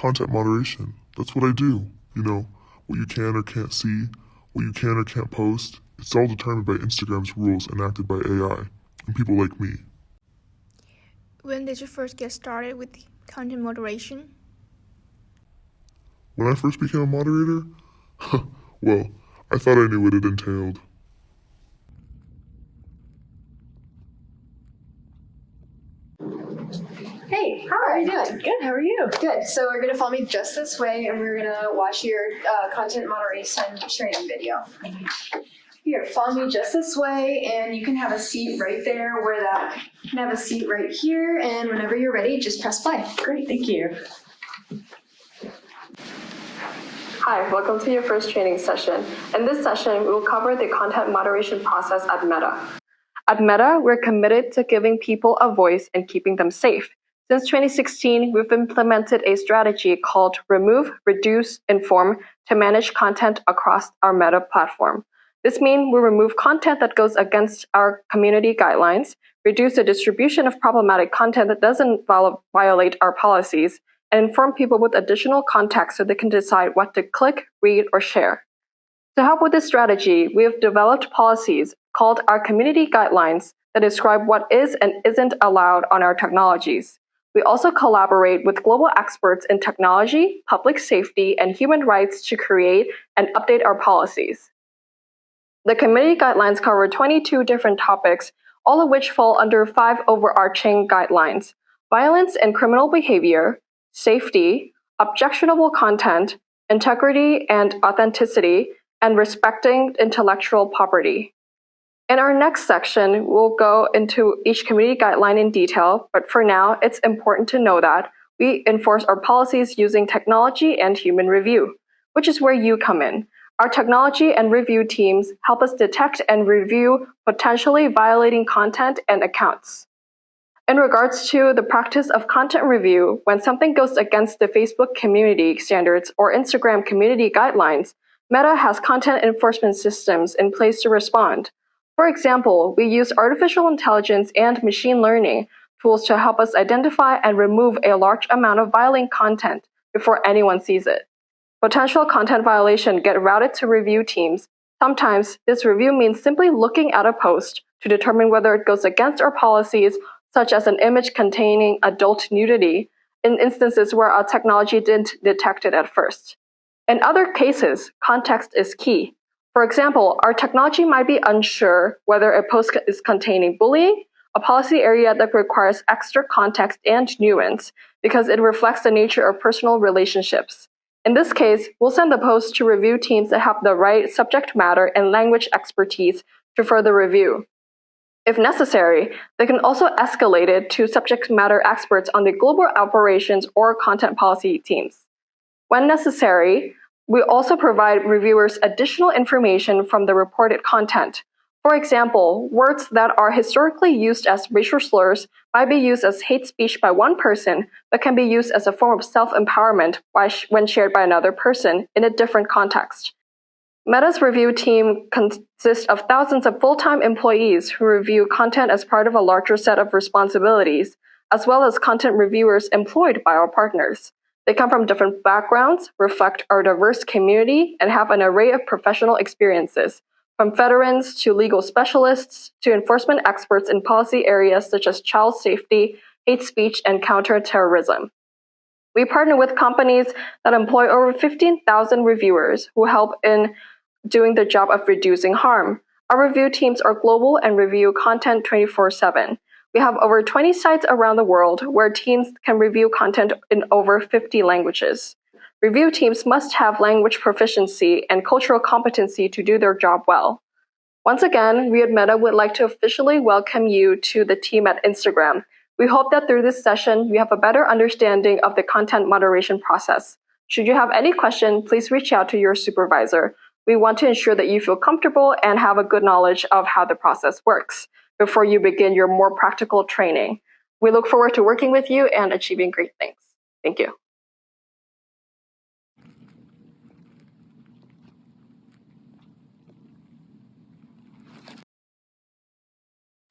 content moderation. That's what I do. What you can or can't see, what you can or can't post. It's all determined by Instagram's rules enacted by AI and people like me. When did you first get started with content moderation? When I first became a moderator, well, I thought I knew what it entailed. Hey, how are you doing? Good, how are you? Good. So we're going to follow me just this way, and we're going to watch your content moderation training video. Here, follow me just this way, and you can have a seat right there where that. You can have a seat right here, and whenever you're ready, just press play. Great, thank you. Hi, welcome to your first training session. In this session, we will cover the content moderation process at Meta. At Meta, we're committed to giving people a voice and keeping them safe. Since 2016, we've implemented a strategy called Remove, Reduce, Inform to manage content across our Meta platform. This means we remove content that goes against our community guidelines, reduce the distribution of problematic content that doesn't violate our policies, and inform people with additional context so they can decide what to click, read, or share. To help with this strategy, we have developed policies called our community guidelines that describe what is and isn't allowed on our technologies. We also collaborate with global experts in technology, public safety, and human rights to create and update our policies. The community guidelines cover 22 different topics, all of which fall under 5 overarching guidelines: violence and criminal behavior, safety, objectionable content, integrity and authenticity, and respecting intellectual property. In our next section, we'll go into each community guideline in detail, but for now, it's important to know that we enforce our policies using technology and human review, which is where you come in. Our technology and review teams help us detect and review potentially violating content and accounts. In regards to the practice of content review, when something goes against the Facebook community standards or Instagram community guidelines, Meta has content enforcement systems in place to respond. For example, we use artificial intelligence and machine learning tools to help us identify and remove a large amount of violent content before anyone sees it. Potential content violation get routed to review teams. Sometimes this review means simply looking at a post to determine whether it goes against our policies, such as an image containing adult nudity, in instances where our technology didn't detect it at first. In other cases, context is key. For example, our technology might be unsure whether a post is containing bullying, a policy area that requires extra context and nuance because it reflects the nature of personal relationships. In this case, we'll send the post to review teams that have the right subject matter and language expertise to further review. If necessary, they can also escalate it to subject matter experts on the global operations or content policy teams. When necessary, we also provide reviewers additional information from the reported content. For example, words that are historically used as racial slurs might be used as hate speech by one person, but can be used as a form of self-empowerment when shared by another person in a different context. Meta's review team consists of thousands of full-time employees who review content as part of a larger set of responsibilities, as well as content reviewers employed by our partners. They come from different backgrounds, reflect our diverse community, and have an array of professional experiences, from veterans to legal specialists to enforcement experts in policy areas such as child safety, hate speech, and counterterrorism. We partner with companies that employ over 15,000 reviewers who help in doing the job of reducing harm. Our review teams are global and review content 24/7. We have over 20 sites around the world where teams can review content in over 50 languages. Review teams must have language proficiency and cultural competency to do their job well. Once again, we at Meta would like to officially welcome you to the team at Instagram. We hope that through this session, you have a better understanding of the content moderation process. Should you have any question, please reach out to your supervisor. We want to ensure that you feel comfortable and have a good knowledge of how the process works before you begin your more practical training. We look forward to working with you and achieving great things. Thank you.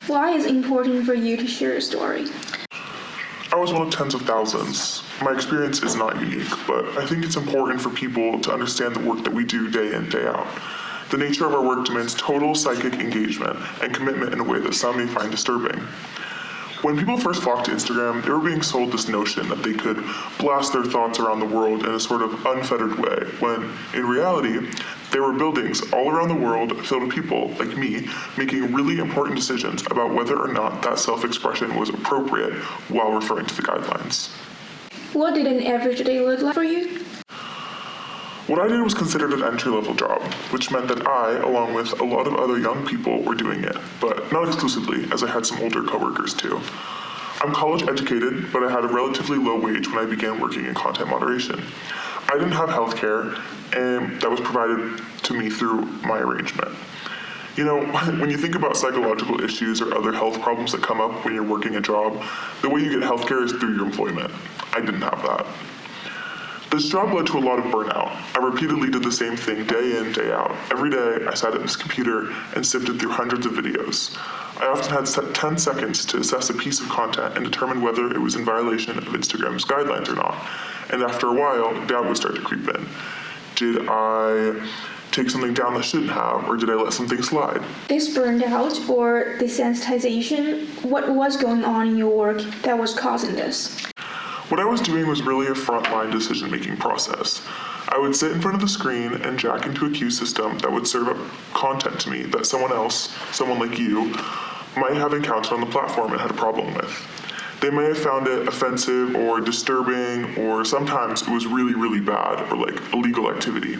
Why is it important for you to share your story? I was one of tens of thousands. My experience is not unique, but I think it's important for people to understand the work that we do day in, day out. The nature of our work demands total psychic engagement and commitment in a way that some may find disturbing. When people first flocked to Instagram, they were being sold this notion that they could blast their thoughts around the world in a sort of unfettered way, when, in reality, there were buildings all around the world filled with people, like me, making really important decisions about whether or not that self-expression was appropriate while referring to the guidelines. What did an average day look like for you? What I did was considered an entry-level job, which meant that I, along with a lot of other young people, were doing it, but not exclusively, as I had some older coworkers too. I'm college educated, but I had a relatively low wage when I began working in content moderation. I didn't have healthcare, and that was provided to me through my arrangement. You know, when you think about psychological issues or other health problems that come up when you're working a job, the way you get healthcare is through your employment. I didn't have that. This job led to a lot of burnout. I repeatedly did the same thing day in, day out. Every day, I sat at this computer and sifted through hundreds of videos. I often had 10 seconds to assess a piece of content and determine whether it was in violation of Instagram's guidelines or not. And after a while, doubt would start to creep in. Did I take something down that shouldn't have, or did I let something slide? This burnout or desensitization, what was going on in your work that was causing this? What I was doing was really a frontline decision-making process. I would sit in front of the screen and jack into a queue system that would serve up content to me that someone else, someone like you, might have encountered on the platform and had a problem with. They may have found it offensive or disturbing, or sometimes it was really, really bad, or like illegal activity,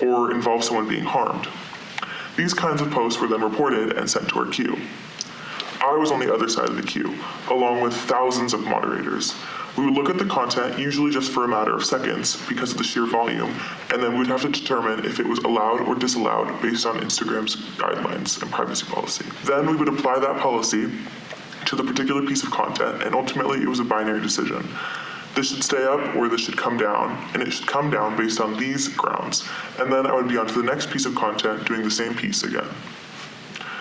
or involved someone being harmed. These kinds of posts were then reported and sent to our queue. I was on the other side of the queue, along with thousands of moderators. We would look at the content, usually just for a matter of seconds because of the sheer volume, and then we'd have to determine if it was allowed or disallowed based on Instagram's guidelines and privacy policy. Then we would apply that policy to the particular piece of content, and ultimately it was a binary decision. This should stay up or this should come down, and it should come down based on these grounds, and then I would be on to the next piece of content doing the same piece again.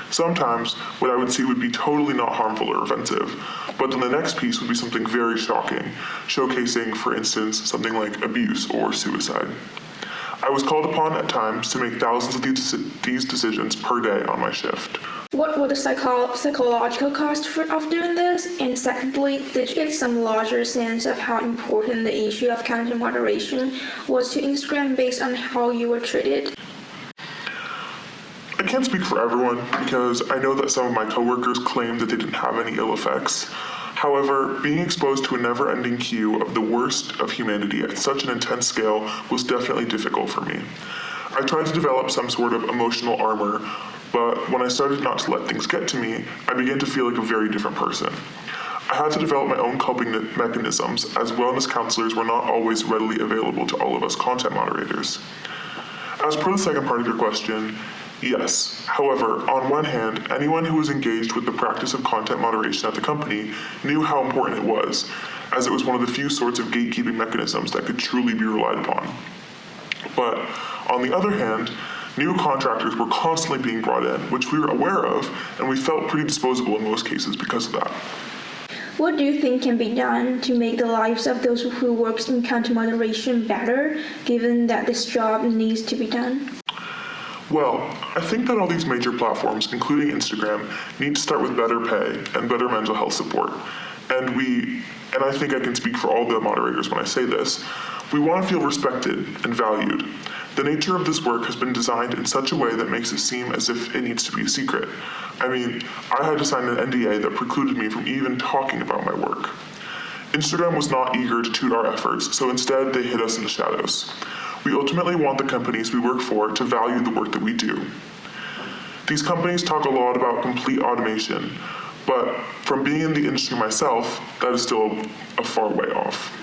Sometimes, what I would see would be totally not harmful or offensive, but then the next piece would be something very shocking, showcasing, for instance, something like abuse or suicide. I was called upon at times to make thousands of these decisions per day on my shift. What were the psychological costs of doing this? And secondly, did you get some larger sense of how important the issue of content moderation was to Instagram based on how you were treated? I can't speak for everyone because I know that some of my coworkers claimed that they didn't have any ill effects. However, being exposed to a never-ending queue of the worst of humanity at such an intense scale was definitely difficult for me. I tried to develop some sort of emotional armor, but when I started not to let things get to me, I began to feel like a very different person. I had to develop my own coping mechanisms, as wellness counselors were not always readily available to all of us content moderators. As per the second part of your question, yes. However, on one hand, anyone who was engaged with the practice of content moderation at the company knew how important it was, as it was one of the few sorts of gatekeeping mechanisms that could truly be relied upon. But on the other hand, new contractors were constantly being brought in, which we were aware of, and we felt pretty disposable in most cases because of that. What do you think can be done to make the lives of those who work in content moderation better, given that this job needs to be done? Well, I think that all these major platforms, including Instagram, need to start with better pay and better mental health support. And I think I can speak for all the moderators when I say this, we want to feel respected and valued. The nature of this work has been designed in such a way that makes it seem as if it needs to be a secret. I mean, I had to sign an NDA that precluded me from even talking about my work. Instagram was not eager to toot our efforts, so instead they hid us in the shadows. We ultimately want the companies we work for to value the work that we do. These companies talk a lot about complete automation, but from being in the industry myself, that is still a far way off.